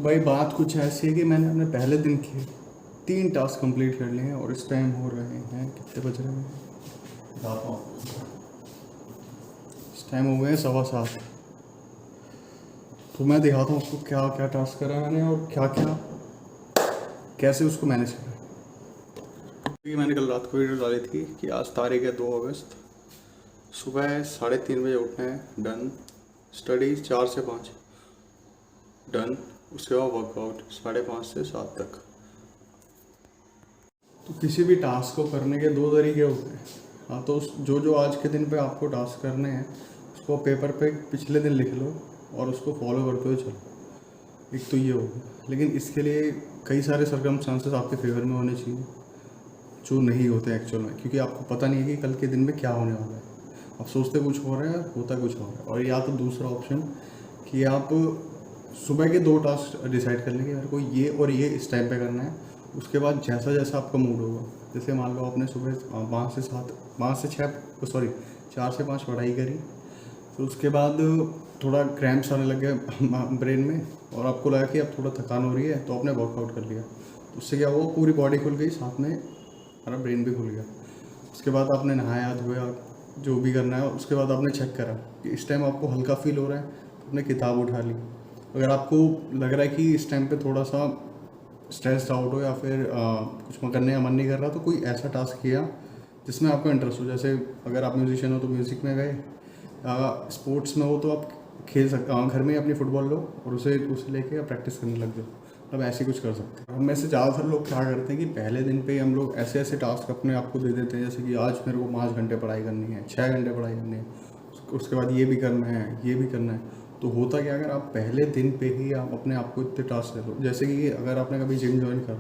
तो भाई बात कुछ ऐसी है कि मैंने अपने पहले दिन के 3 टास्क कंप्लीट कर लिए हैं और इस टाइम हो रहे हैं, कितने बज रहे हैं बताता हूँ। इस टाइम हो गए हैं 7:15। तो मैं दिखाता हूँ आपको क्या क्या टास्क करा है मैंने और क्या क्या कैसे उसको मैनेज करा। क्योंकि मैंने कल रात को वीडियो डाली थी कि आज तारीख है 2 अगस्त, सुबह 3:30 बजे उठना है, डन। स्टडी 4 से 5 डन। उसके बाद वर्कआउट 5:30 से 7 तक। तो किसी भी टास्क को करने के 2 तरीके होते हैं। हाँ, तो जो जो आज के दिन पे आपको टास्क करने हैं उसको पेपर पे पिछले दिन लिख लो और उसको फॉलो करते हुए चलो। एक तो ये होगा, लेकिन इसके लिए कई सारे सर्कमस्टांसेस आपके फेवर में होने चाहिए जो नहीं होते एक्चुअल में, क्योंकि आपको पता नहीं है कि कल के दिन में क्या होने वाला है। आप सोचते कुछ हो रहा है, होता कुछ हो रहा है। और या तो दूसरा ऑप्शन कि आप सुबह के 2 टास्क डिसाइड कर लेंगे, मेरे को ये और ये इस टाइम पे करना है। उसके बाद जैसा जैसा आपका मूड होगा, जैसे मान लो आपने सुबह 5 से 6 सॉरी 4 से 5 पढ़ाई करी, तो उसके बाद थोड़ा क्रैम्प्स आने लग गए ब्रेन में और आपको लगा कि अब थोड़ा थकान हो रही है, तो आपने वर्कआउट कर लिया। तो उससे क्या हुआ, पूरी बॉडी खुल गई, साथ में हमारा ब्रेन भी खुल गया। उसके बाद आपने नहाया धोया, जो भी करना है। उसके बाद आपने चेक करा कि इस टाइम आपको हल्का फील हो रहा है, तो आपने किताब उठा ली। अगर आपको लग रहा है कि इस टाइम पे थोड़ा सा स्ट्रेस्ड आउट हो या फिर कुछ करने का मन नहीं कर रहा, तो कोई ऐसा टास्क किया जिसमें आपको इंटरेस्ट हो। जैसे अगर आप म्यूजिशियन हो तो म्यूज़िक में गए, स्पोर्ट्स में हो तो आप खेल सकते, घर में ही अपनी फुटबॉल लो और उसे लेके प्रैक्टिस करने लग जाओ। अब ऐसे कुछ कर सकते हैं। हम में से ज़्यादातर लोग क्या करते हैं कि पहले दिन पे ही हम लोग ऐसे ऐसे टास्क अपने आप को दे देते हैं, जैसे कि आज मेरे को 5 घंटे पढ़ाई करनी है, 6 घंटे पढ़ाई करनी है, उसके बाद ये भी करना है, ये भी करना है। तो होता क्या, अगर आप पहले दिन पे ही आप अपने आप को इतने टास्क दे दो, जैसे कि अगर आपने कभी जिम ज्वाइन करा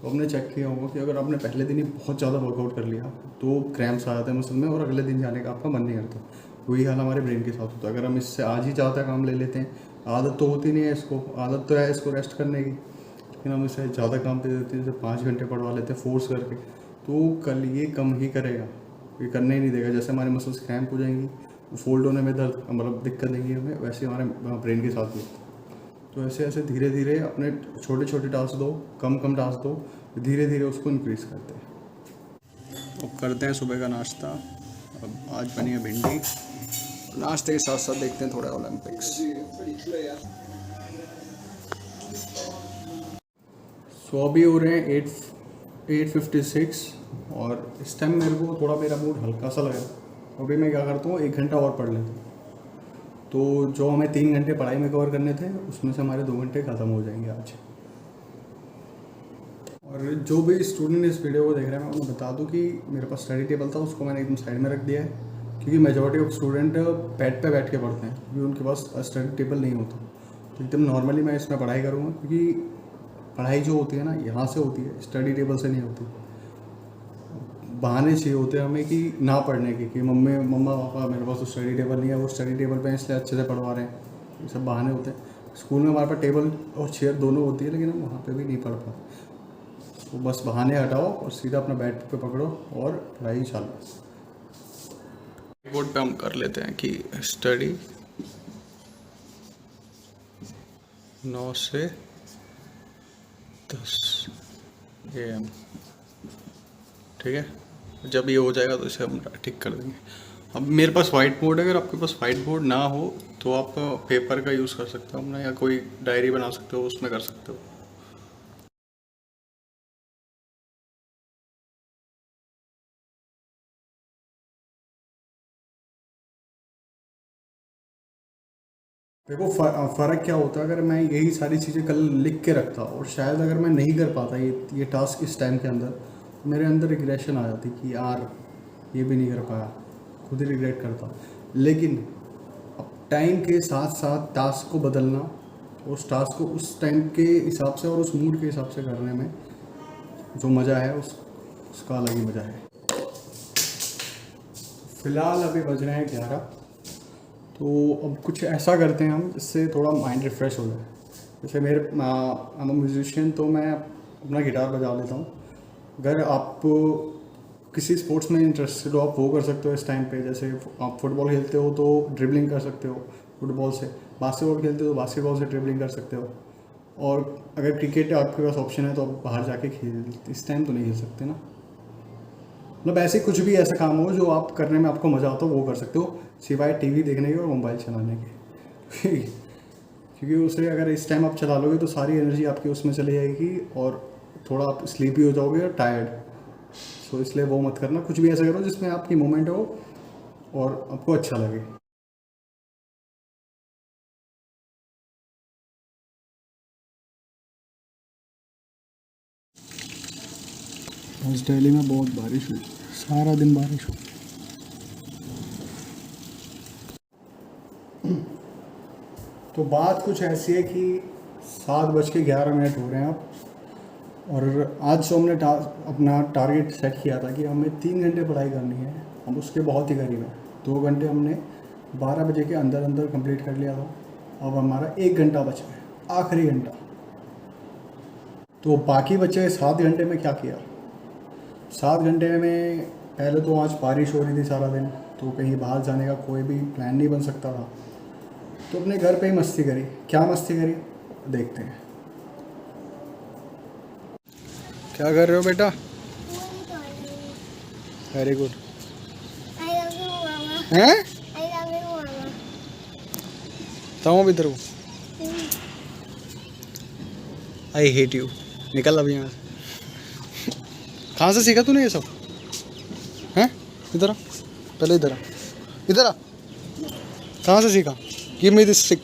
तो आपने चेक किया होगा कि अगर आपने पहले दिन ही बहुत ज़्यादा वर्कआउट कर लिया तो क्रैम्प्स आ जाते हैं मसल में और अगले दिन जाने का आपका मन नहीं करता। वही हाल हमारे ब्रेन के साथ होता है। अगर हम इससे आज ही ज़्यादा काम ले लेते हैं, आदत तो होती नहीं है इसको, आदत तो है इसको रेस्ट करने की, लेकिन हम इसे ज़्यादा काम दे देते हैं, जैसे 5 घंटे पढ़वा लेते हैं फोर्स करके, तो कल ये कम ही करेगा, ये करने ही नहीं देगा। जैसे हमारे मसल्स क्रैम्प हो जाएंगी, फोल्ड होने में दर्द मतलब दिक्कत देंगी हमें, वैसे हमारे ब्रेन के साथ भी। तो ऐसे ऐसे धीरे धीरे अपने छोटे छोटे टास्क दो, कम कम टास्क दो, धीरे धीरे उसको इंक्रीज़ करते हैं। अब करते हैं सुबह का नाश्ता। अब आज बनी है भिंडी। नाश्ते के साथ साथ देखते हैं थोड़ा ओलंपिक्स। सो अभी हो रहे हैं 8:56 और इस टाइम मेरे को थोड़ा मेरा मूड हल्का सा लगा। अभी मैं क्या करता हूँ, 1 घंटा और पढ़ लेता हूँ। तो जो हमें 3 घंटे पढ़ाई में कवर करने थे उसमें से हमारे 2 घंटे ख़त्म हो जाएंगे आज। और जो भी स्टूडेंट इस वीडियो को देख रहे हैं, मैं उन्हें बता दूं कि मेरे पास स्टडी टेबल था, उसको मैंने एकदम साइड में रख दिया है, क्योंकि मेजॉरिटी ऑफ स्टूडेंट बेड पे बैठ के पढ़ते हैं, क्योंकि उनके पास स्टडी टेबल नहीं होता। तो एकदम नॉर्मली मैं इसमें पढ़ाई करूँगा, क्योंकि पढ़ाई जो होती है ना यहाँ से होती है, स्टडी टेबल से नहीं होती। बहाने चाहिए होते हैं हमें कि ना पढ़ने के, कि मम्मा पापा मेरे पास तो स्टडी टेबल नहीं है, वो स्टडी टेबल पे इसलिए अच्छे से पढ़वा रहे हैं। ये सब बहाने होते हैं। स्कूल में हमारे पास टेबल और चेयर दोनों होती है, लेकिन हम वहाँ पे भी नहीं पढ़ पाते। तो बस बहाने हटाओ और सीधा अपना बेड पे पकड़ो और पढ़ाई चालू। बोर्ड पे हम कर लेते हैं कि स्टडी 9 से 10 AM, ठीक है। जब ये हो जाएगा तो इसे हम ठीक कर देंगे। अब मेरे पास वाइट बोर्ड है, अगर आपके पास वाइट बोर्ड ना हो तो आप पेपर का यूज़ कर सकते हो अपना, या कोई डायरी बना सकते हो, उसमें कर सकते हो। देखो फ़र्क क्या होता है, अगर मैं यही सारी चीज़ें कल लिख के रखता और शायद अगर मैं नहीं कर पाता ये टास्क इस टाइम के अंदर, तो मेरे अंदर रिग्रेशन आ जाती कि यार ये भी नहीं कर पाया, खुद ही रिग्रेट करता। लेकिन अब टाइम के साथ साथ टास्क को बदलना, उस टास्क को उस टाइम के हिसाब से और उस मूड के हिसाब से करने में जो मज़ा है उसका अलग ही मज़ा है। फ़िलहाल अभी बज रहे हैं 11। तो अब कुछ ऐसा करते हैं हम जिससे थोड़ा माइंड रिफ़्रेश हो जाए। जैसे I'm a म्यूजिशियन, तो मैं अपना गिटार बजा लेता हूँ। अगर आप किसी स्पोर्ट्स में इंटरेस्टेड हो, आप वो कर सकते हो इस टाइम पे। जैसे आप फुटबॉल खेलते हो तो ड्रिबलिंग कर सकते हो फुटबॉल से, बास्केटबॉल खेलते हो तो बास्केटबॉल से ड्रिबलिंग कर सकते हो। और अगर क्रिकेट आपके पास ऑप्शन है तो आप बाहर जाके खेल, इस टाइम तो नहीं खेल सकते ना। मतलब ऐसे कुछ भी ऐसा काम हो जो आप करने में आपको मज़ा आता हो वो कर सकते हो, सिवाय टीवी देखने के और मोबाइल चलाने के। क्योंकि उसे अगर इस टाइम आप चला लोगे तो सारी एनर्जी आपकी उसमें चली जाएगी और थोड़ा आप स्लीपी हो जाओगे और टायर्ड। सो इसलिए वो मत करना, कुछ भी ऐसा करो जिसमें आपकी मूवमेंट हो और आपको अच्छा लगे। आज दिल्ली में बहुत बारिश हुई, सारा दिन बारिश हुई। तो बात कुछ ऐसी है कि 7:11 हो रहे हैं आप, और आज जो हमने अपना टारगेट सेट किया था कि हमें 3 घंटे पढ़ाई करनी है, हम उसके बहुत ही करीब हैं। 2 घंटे हमने 12 बजे के अंदर अंदर कंप्लीट कर लिया था। अब हमारा 1 घंटा बचा है, आखिरी घंटा। तो बाकी बचे 7 घंटे में क्या किया? 7 घंटे में पहले तो आज बारिश हो रही थी सारा दिन, तो कहीं बाहर जाने का कोई भी प्लान नहीं बन सकता था, तो अपने घर पे ही मस्ती करी। क्या मस्ती करी देखते हैं। क्या कर रहे हो बेटा? Very good. हैं? बताओ इधर को। आई हेट यू, निकल अभी यहाँ से। कहाँ से सीखा तूने ये सब? हैं? इधर आ, पहले इधर आ, इधर आ। कहाँ से सीखा? Give me this stick.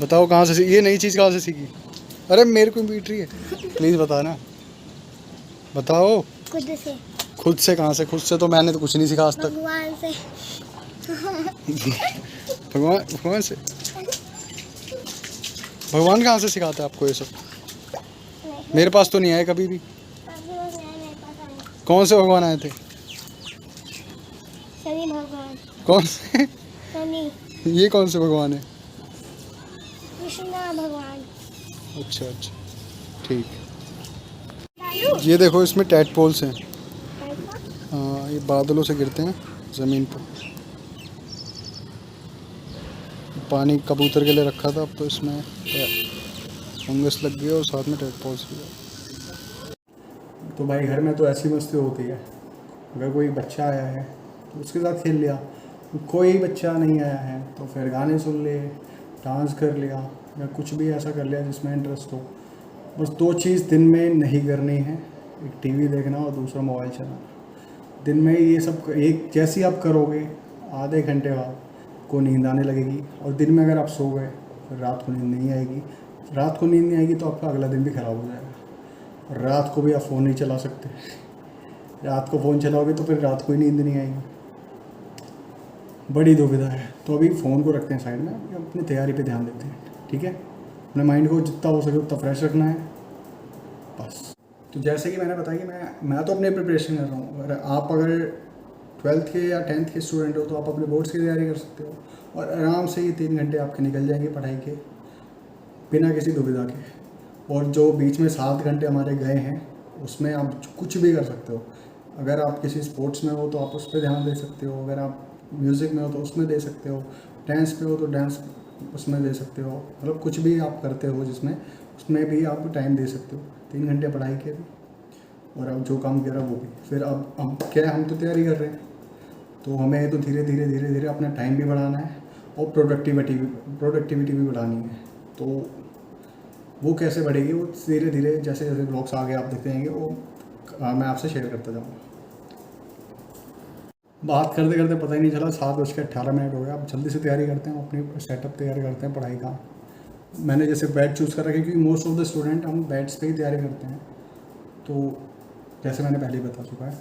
बताओ कहाँ से ये नई चीज़ कहाँ से सीखी? अरे मेरे को बीट रही है, प्लीज़ बता ना, बताओ। खुद से। खुद से कहाँ से? खुद से तो मैंने तो कुछ नहीं सीखा आज तक। भगवान से। भगवान से? भगवान कहाँ से सिखाता है आपको ये सब? मेरे पास तो नहीं आए कभी भी। कौन से भगवान आए थे? शनि भगवान। कौन से? शनि। ये कौन से भगवान है? कृष्णा भगवान। अच्छा अच्छा, ठीक। ये देखो इसमें टैडपोल्स हैं। हाँ, ये बादलों से गिरते हैं ज़मीन पर। पानी कबूतर के लिए रखा था, अब तो इसमें फंगस लग गई और साथ में टैडपोल्स भी। तो भाई घर में तो ऐसी मस्ती होती है, अगर कोई बच्चा आया है तो उसके साथ खेल लिया, कोई बच्चा नहीं आया है तो फिर गाने सुन लिए, डांस कर लिया, या कुछ भी ऐसा कर लिया जिसमें इंटरेस्ट हो। बस 2 चीज़ दिन में नहीं करनी है, एक टीवी देखना और दूसरा मोबाइल चलाना। दिन में ये सब एक जैसे ही आप करोगे, आधे घंटे बाद को नींद आने लगेगी, और दिन में अगर आप सो गए फिर रात को नींद नहीं आएगी। रात को नींद नहीं आएगी तो आपका अगला दिन भी ख़राब हो जाएगा। और रात को भी आप फ़ोन नहीं चला सकते, रात को फ़ोन चलाओगे तो फिर रात को ही नींद नहीं आएगी। बड़ी दुविधा है। तो अभी फ़ोन को रखते हैं साइड में, अपनी तैयारी पे ध्यान देते हैं, ठीक है। अपने माइंड को जितना हो सके उतना फ्रेश रखना है बस। तो जैसे कि मैंने बताया कि मैं तो अपने प्रिपरेशन कर रहा हूँ। अगर 12th के या 10th के स्टूडेंट हो तो आप अपने बोर्ड्स की तैयारी कर सकते हो, और आराम से ये 3 घंटे आपके निकल जाएंगे पढ़ाई के, बिना किसी दुविधा के। और जो बीच में 7 घंटे हमारे गए हैं उसमें आप कुछ भी कर सकते हो। अगर आप किसी स्पोर्ट्स में हो तो आप उस पर ध्यान दे सकते हो, अगर आप म्यूज़िक में हो तो उसमें दे सकते हो, डांस पे हो तो डांस उसमें दे सकते हो। मतलब कुछ भी आप करते हो जिसमें, उसमें भी आप टाइम दे सकते हो। 3 घंटे पढ़ाई के भी, और अब जो काम करा वो भी। फिर अब क्या, हम तो तैयारी कर रहे हैं तो हमें तो धीरे धीरे धीरे धीरे अपना टाइम भी बढ़ाना है और प्रोडक्टिविटी भी बढ़ानी है। तो वो कैसे बढ़ेगी? वो धीरे धीरे जैसे जैसे ब्लॉग्स आगे आप देखते रहेंगे वो मैं आपसे शेयर करता जाऊँगा। बात करते करते पता ही नहीं चला 7:18 हो गया। अब जल्दी से तैयारी करते हैं, अपनी सेटअप तैयारी करते हैं पढ़ाई का। मैंने जैसे बेड चूज़ कर रखा है क्योंकि मोस्ट ऑफ द स्टूडेंट हम बेड्स पे ही तैयारी करते हैं, तो जैसे मैंने पहले ही बता चुका है।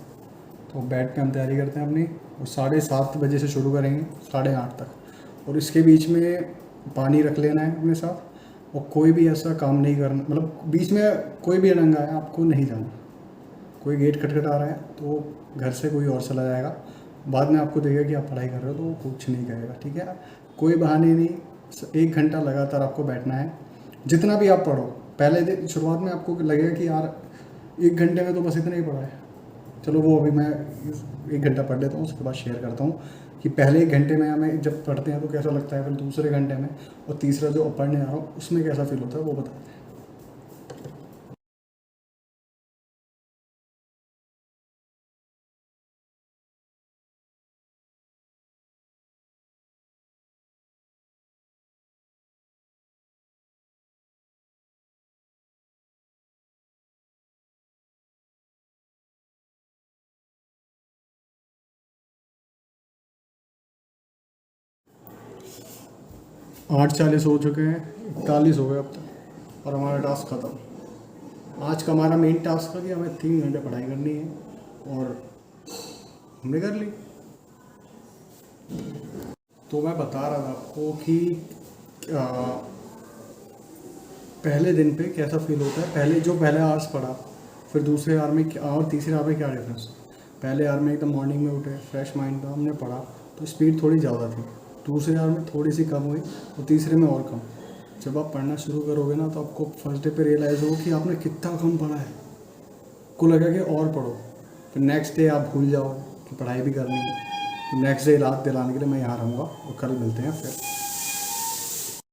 तो बेड पे हम तैयारी करते हैं अपनी, और 7:30 बजे से शुरू करेंगे 8:30 तक। और इसके बीच में पानी रख लेना है अपने साथ, और कोई भी ऐसा काम नहीं करना, मतलब बीच में कोई भी अड़ंगा है आपको नहीं जाना। कोई गेट खटखटा रहा है तो घर से कोई और चला जाएगा, बाद में आपको देखेगा कि आप पढ़ाई कर रहे हो तो वो कुछ नहीं कहेगा, ठीक है। कोई बहाने नहीं, 1 घंटा लगातार आपको बैठना है। जितना भी आप पढ़ो, पहले दिन शुरुआत में आपको लगेगा कि यार 1 घंटे में तो बस इतना ही पढ़ा है, चलो वो अभी मैं 1 घंटा पढ़ लेता हूँ, उसके बाद शेयर करता हूँ कि पहले 1 घंटे में हमें जब पढ़ते हैं तो कैसा लगता है, फिर दूसरे घंटे में और तीसरा जो पढ़ने आ रहा हूँ उसमें कैसा फील होता है वो बताते हैं। 8:40 हो चुके हैं, 41 हो गए अब तक और हमारा टास्क ख़त्म। आज का हमारा मेन टास्क था कि हमें 3 घंटे पढ़ाई करनी है और हमने कर ली। तो मैं बता रहा था आपको कि आ, पहले दिन पे कैसा फील होता है, पहले आवर्स पढ़ा, फिर दूसरे आवर में और तीसरे आवर में क्या डिफरेंस। पहले आवर में एकदम मॉर्निंग में उठे, फ्रेश माइंड था, हमने पढ़ा तो स्पीड थोड़ी ज़्यादा थी, दूसरे आवर में थोड़ी सी कम हुई और तीसरे में और कम। जब आप पढ़ना शुरू करोगे ना तो आपको फर्स्ट डे पे रियलाइज़ होगा कि आपने कितना कम पढ़ा है, को लगा कि और पढ़ो। फिर नेक्स्ट डे आप भूल जाओ कि पढ़ाई भी करनी है, तो नेक्स्ट डे रात दिलाने के लिए मैं यहाँ रहूँगा और कल मिलते हैं फिर।